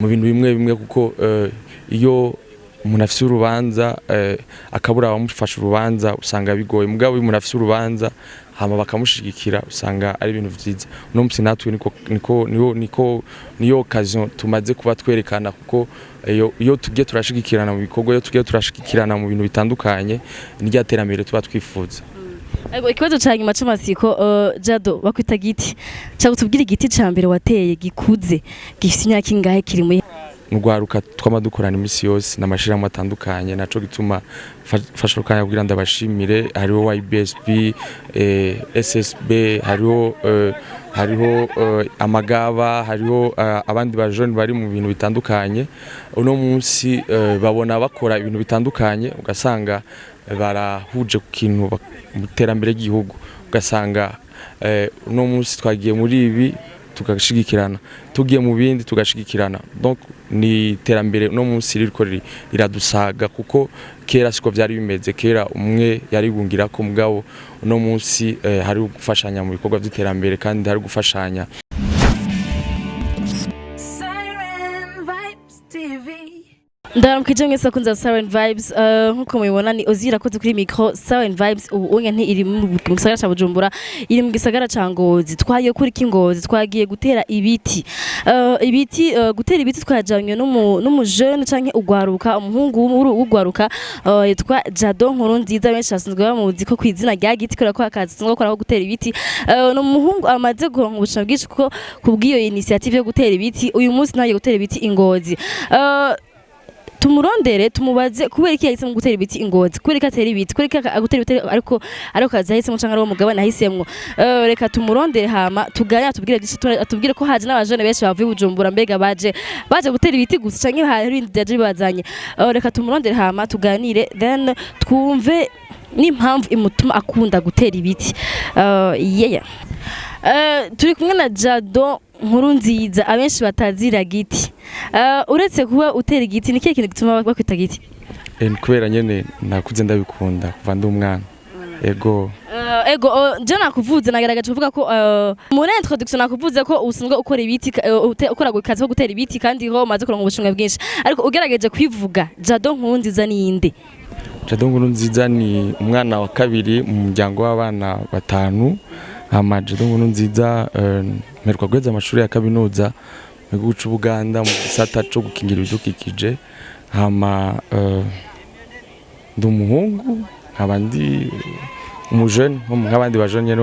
mu bintu bimwe bimwe kuko iyo umuntu afise urubanza akabura abamufasha urubanza usanga bigoye mugabo umuntu afise urubanza hama bakamushigikira usanga ari ibintu vyiza no musi natwe niyo occasion tumaze kuba twerekana kuko iyo tugiye turashigikirana mu bikorwa iyo tugiye turashigikirana mu bintu bitandukanye n'irya terambere tuba twifuza. Ikibazo ca nyuma c'amasiko Jadot bakwita Giti ca gutubwira igiti ca mbere wateye gikuze gifite imyaka ingahe kiri muri urwaruka twamadukorana imisi yose n'amashirahamwe atandukanye naco gituma fasha ukanya kugira ndabashimire hariho YBSP SSB hariho amagaba hariho abandi bajone bari mu bintu bitandukanye uno munsi babona bakora ibintu bitandukanye ugasanga barahuje ku kintu mu terambere ry'igihugu ugasanga uno munsi twagiye muri ibi tugashigikirana tugiye mu bindi tugashigikirana donc ni terambere no munsi ririko riradusaga kuko kera siko byari bimeze kera umwe yari gungira ko mugabo no munsi hari gufashanya mu bikorwa by'iterambere kandi hari gufashanya. Ndaramukije mwese kunza Siren Vibes nkuko mubibona ni Ozira koze kuri micro Siren Vibes ubu unye nti iri mu gisagara ca Bujumbura iri mu gisagara ca Ngozi twagiye kuri kingozi twagiye gutera ibiti gutera ibiti twajanywe no jeune canke urwaruka umuhungu w'urwaruka yitwa Jadot NKURUNZIZA benshi basanzwe bamuzi ko kwizina rya Giti kora ko akazi sanzwe gukora gutera ibiti no muhungu amaze guronka ubusha bwinshi kuko kubwiyo initiative yo gutera ibiti uyu munsi nagiye gutera ibiti ingozi tumurondere tumubaze kubera iki yahisemo gutera ibiti ingozi kubera atera ibiti kubera gutera ibiti ariko kazi yahisemo canke ari umugabane ahisemwo reka tumurondere hama tuganya atubwire ko haje n'abajene benshi bavuye Bujumbura mbega baje gutera ibiti gusa canke hari ibindi bazanye reka tumurondere hama tuganire then twumve n'impamvu imutuma akunda gutera ibiti turi kumwe na Jadot NKURUNZIZA abenshi batazira Giti uretse kuba utera igiti ni kintu gituma bakwita Giti kubera nyene nakuze ndabikunda kuva ndi umwana ego je nakuvuze nagaragaje kuvuga ko muri introduction nakuvuze ko usanzwe ukora ibiti ukora gukaza ko gutera ibiti kandi ho maze kuronka ubushimwe bwinshi ariko ugerageje kwivuga Jadot NKURUNZIZA ni inde? Jadot NKURUNZIZA ni umwana wa kabiri mu muryango w'abana batanu hama Jadot NKURUNZIZA mperuka guheza amashuri ya kaminuza mu gihugu c'u Buganda mu gisata co gukingira ibidukikije hama ndi umuhungu nkabandi umujene nk'abandi bajene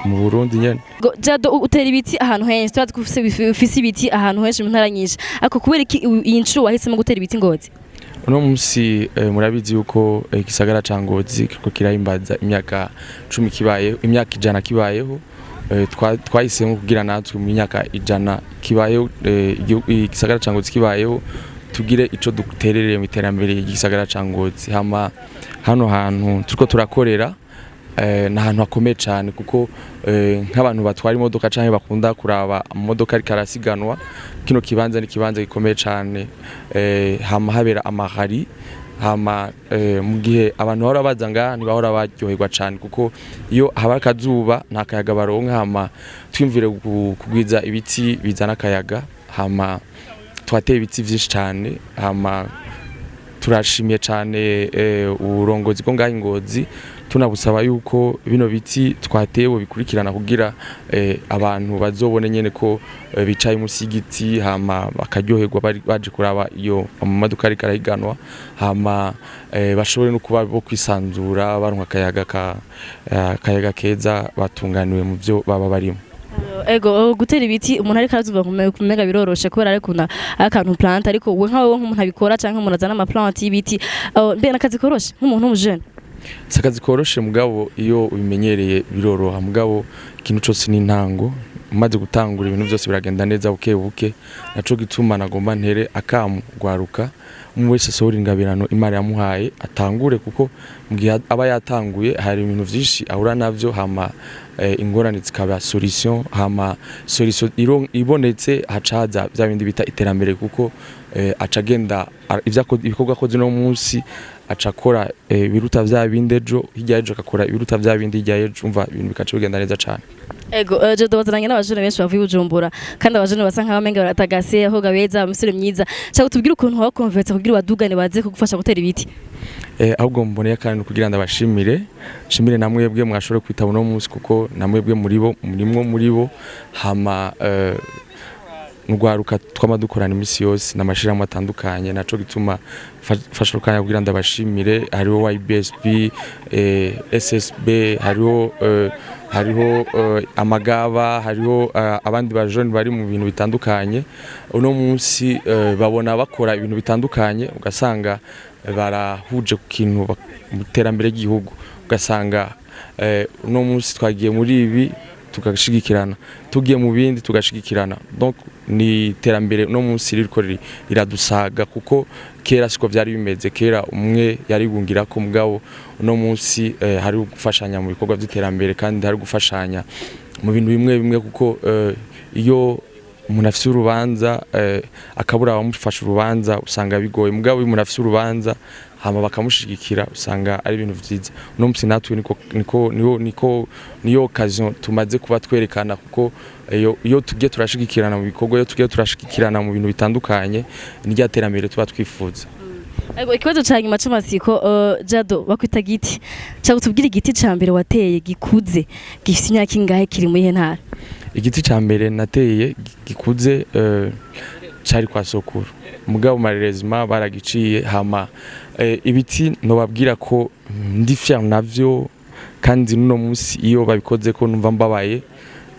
mu Burundi nyene. Jadot utera ibiti ahantu henshi twafise ibiti ahantu henshi mu ntara nyinshi ariko kubera iki iyi ncuro wahisemo gutera ibiti Ngozi? Uno munsi murabizi yuko igisagara ca Ngozi kiriko kirahimbaza imyaka 10 kibayeho imyaka 100 kibayeho twahisemo kugira natwe mu myaka 100 kibayeho igisagara ca Ngozi kibayeho tugire ico duterereye mu iterambere y'igisagara ca Ngozi hama hano hantu turiko turakorera n'ahantu hakomeye cyane kuko nk'abantu batwara imodoka canke bakunda kuraba imodoka ari karasiganwa kino kibanza ni kibanza gikomeye cyane hama habera amahari hama mu gihe abantu bahora bazanga ntibahora baryoherwa cyane kuko iyo haba akazuba nta kayaga baronka hama twimvire kugwiza ibiti bizana akayaga hama twateye ibiti vyinshi cyane hama turashimiye cyane uburongozi bwo ngaho Ngozi tunabusaba yuko bino biti twatewe bikurikirana kugira abantu bazobone nyene ko bicaye musi y'igiti hama bakaryoherwa baje kuraba iyo amaduka ari karahiganwa hama bashobore no kuba bo kwisanzura baronka akayaga keza batunganiwe mu byo baba barimo. Gutera ibiti umuntu ariko arazuva kumega biroroshe kubera ariko akantu plant ariko we nkawe nk'umuntu abikora canke umuntu azana ama plant y'ibiti mbe nakazi koroshe nk'umuntu w'umujene sakazi koroshe mugabo iyo ubimenyereye biroroha mugabo ikintu cyose ni intango umaze gutangura ibintu byose biragenda neza buke naco gituma nagomba ntere akamugwaruka umwe wese sohora ingabirano Imana yamuhaye atangure kuko mu gihe aba yatanguye hari ibintu vyinshi ahura navyo hama ingorane zikaba solution hama solution ibonetse hacaza bya bindi bita iterambere kuko acagenda ibikorwa koze no munsi acakora ibiruta vya bindi ejo hirya ejo akakora ibiruta vya bindi hirya ejo umva ibintu bikaca bigenda neza cyane. Ego Jadot wazananye n'abajene benshi bavuye Bujumbura kandi abajene basa nkaho menga baratagase aho gabeza umusore myiza cyangwa tubwire ukuntu wakonverse kugira badugane baze kugufasha gutera ibiti. Ahubwo mboneye kandi kugira ndabashimire shimire namwe bwe mwashobora kwitaba no munsi kuko namwe bwe muri bo hama urwaruka twamadukorana imisi yose n'amashirahamwe atandukanye naco gituma fasha rukanya kugira ndabashimire hariho YBSP SSB hariho amagaba hariho abandi bajone bari mu bintu bitandukanye uno munsi babona bakora ibintu bitandukanye ugasanga barahuje ku kintu mu terambere ry'igihugu ugasanga uno munsi twagiye muri ibi tugashigikirana tugiye mu bindi tugashigikirana donc ni terambere no munsi ririko riradusaga kuko kera siko byari bimeze kera umwe yarigungira ko mugabo no munsi hari gufashanya mu bikorwa by'iterambere kandi hari gufashanya mu bintu bimwe kuko iyo umuntu afite urubanza akabura abamufasha urubanza usanga bigoye mugabo umuntu afite urubanza hama bakamushigikira usanga ari ibintu vyiza no munsi natwe niyo occasion tumaze kuba twerekana kuko iyo tugiye turashigikirana mu bikorwa iyo tugiye turashigikirana mu bintu bitandukanye n'irya terambere tuba twifuza. Ego ikibazo ca nyuma c'amasiko Jadot bakwita Giti cyangwa tubwire igiti ca mbere wateye gikuze gifite imyaka ingahe kiri muri ntara. Igiti ca mbere nateye gikuze cari kwa sokuru mugabo marerezima baragiciye hama ibiti no babwira ko ndi fier navyo kandi nuno munsi iyo babikoze ko numva mbabaye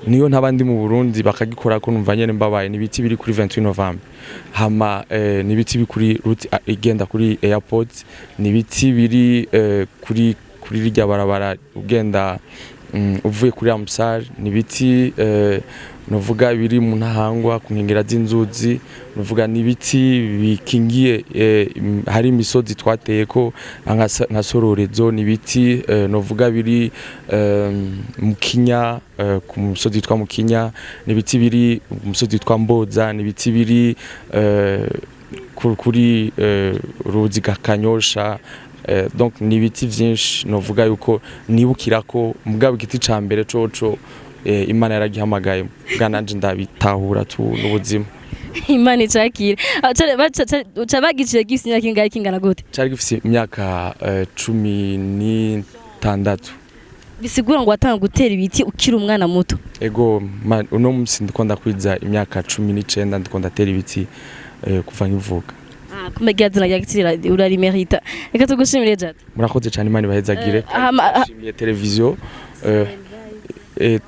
niyo ntabandi mu Burundi bakagikora ko numva nyene mbabaye nibiti biri kuri 28 November hama nibiti bikuri route igenda kuri airport nibiti biri kuri rijya barabara ugenda uvuye kuri Amsar nibiti novuga biri mu ntahangwa ku nkengera z'inzuzi novuga nibiti bikingiye hari imisozi twateye ko nka sororezo nibiti novuga biri mu Kinya ku musozi twa mu Kinya nibiti biri mu musozi twa Mboza nibiti biri kuri ruzi Kanyosha donc nibiti vyinshi novuga yuko nibukira ko mugabo igiti ca mbere coco Imana yaragihamagaye bwananje ndabitahura tu n'ubuzima Imana icakira bagiciye gifite imyaka ingahe kingana gute cari gifite imyaka 16 bisigura ngo watanga gutera ibiti ukiri umwana muto. Ego uno munsi ndiko ndakwiza imyaka 19 ndiko ndatera ibiti kuva nkivuka. Kumegazina ya Giti urarimerita reka tugushimire Jadot. Murakoze cyane Imana ibahezagire shimiye televiziyo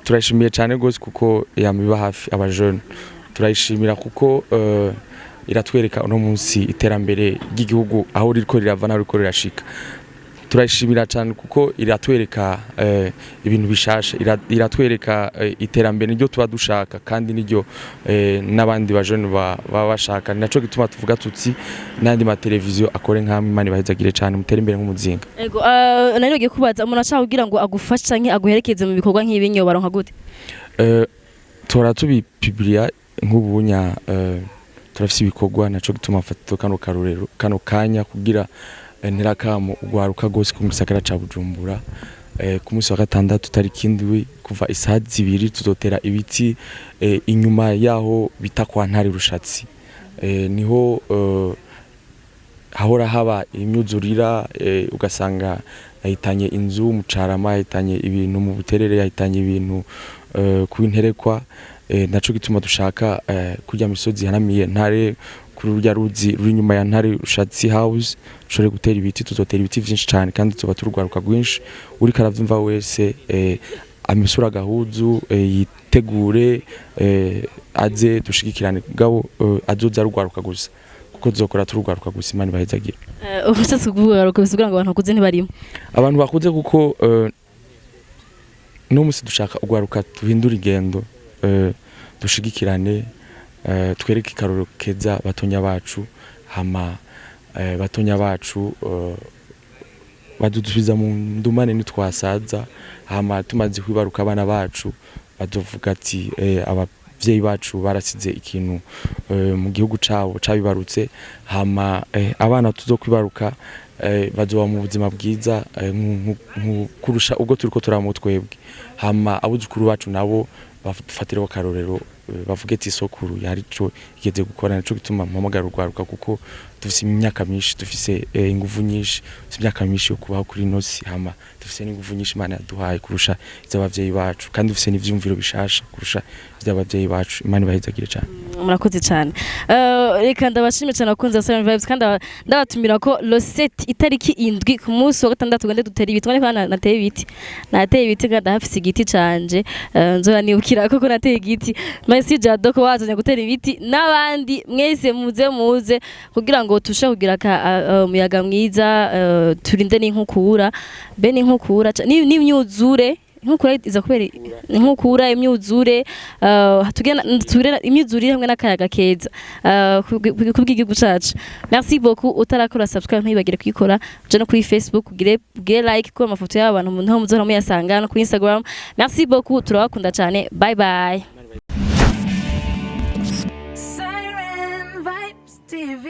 turashimiye cyane gose kuko yamiba hafi abajone turayishimira kuko iratwereka uno munsi iterambere ry'igihugu aho ririko rirava naho ririko rirashika turayishimira cyane kuko iratwereka ibintu bishasha iratwereka iterambere niryo tuba dushaka kandi niryo n'abandi bajone baba bashaka naco gituma tuvuga tutsi nandi ma televiziyo akore nka Imana ibahezagire cyane mutera imbere nk'umuzinga. Ego nari ngiye kubaza umuntu ashaka kugira ngo agufashe canke aguherekeze mu bikorwa nk'ibinyo baronka gute tora tubipublia nk'ubunya turafise ibikorwa naco gituma mfata kano kanya kugira ntirakamo urwaruka gose ku gisagara ca Bujumbura ku munsi wa gatandatu itariki indwi kuva isaha 2 tuzotera ibiti inyuma yaho bita kwa ntari rushatsi niho hahora haba imyuzurira ugasanga yahitanye inzu mu Carama yahitanye ibintu mu Buterere yahitanye ibintu ku Interekwa naco gituma dushaka kujya misozi hanamiye ntare kuri urya ruzi ruri nyuma ya ntare rushatsi house shore gutera ibiti tuzotera ibiti vyinshi cyane kandi tuba turwaruka rwinshi uri karavyumva wese amisura gahuzu yitegure aze dushigikirane gabo azoza rugwaruka gusa kuko zokora turugwaruka gusa Imana ibahezagira. Ubushatse kuvugaruka bisigura ngo abantu bakuze ntibarimo abantu bakuze kuko no musi dushaka urwaruka tuhindura igendo dushigikirane twereke ikaroro keza batonya bacu hama batonya bacu badudubiza mu ndumane nitwasaza hama tumaze kwibaruka abana bacu badovuga ati abavyeyi bacu barasize ikintu mu gihugu cabo cabibarutse hama abana tuzokwibaruka bazoba mu buzima bwiza kurusha ubwo turiko turamutwebwe hama abuzukuru bacu nabo bafatiraho karorero bavuge ati sokuru yari cyo igeze gukora naco gituma mpamagara urwaruka kuko dufise imyaka myinshi dufise inguvu nyinshi dufise imyaka myinshi yo kubaho kuri nosi hama dufise n'inguvu nyinshi Imana yaduhaye kurusha iz'abavyeyi bacu kandi dufise n'ivyumviro bishasha kurusha iz'abavyeyi bacu Imana ibahezagire cyane murakoze cyane reka ndabashimye cyane abakunzi ba 7 vibes kandi ndabatumira ko Rosette itariki 7 ku munsi wa gatandatu gende dutera ibiti kandi nateye ibiti kandi hafise igiti canje nzora nibukira ko nateye igiti merci Jadot ko wazanye gutera ibiti n'abandi mwese muze kugira ngo tushe kugira umuyaga mwiza turinde n'inkukura be n'inkukura n'imyuzure nkukura iza kubera nkukura imyuzure tugena imyuzure hamwe n'akayaga keza kubw'igihugu cacu merci beaucoup utarakora subscribe ntibagire kwikora je no kuri Facebook ugire like ko amafoto y'abantu mu ntaho muzora muyasanga no kuri Instagram merci beaucoup turabakunda cyane bye bye Siren Vibes TV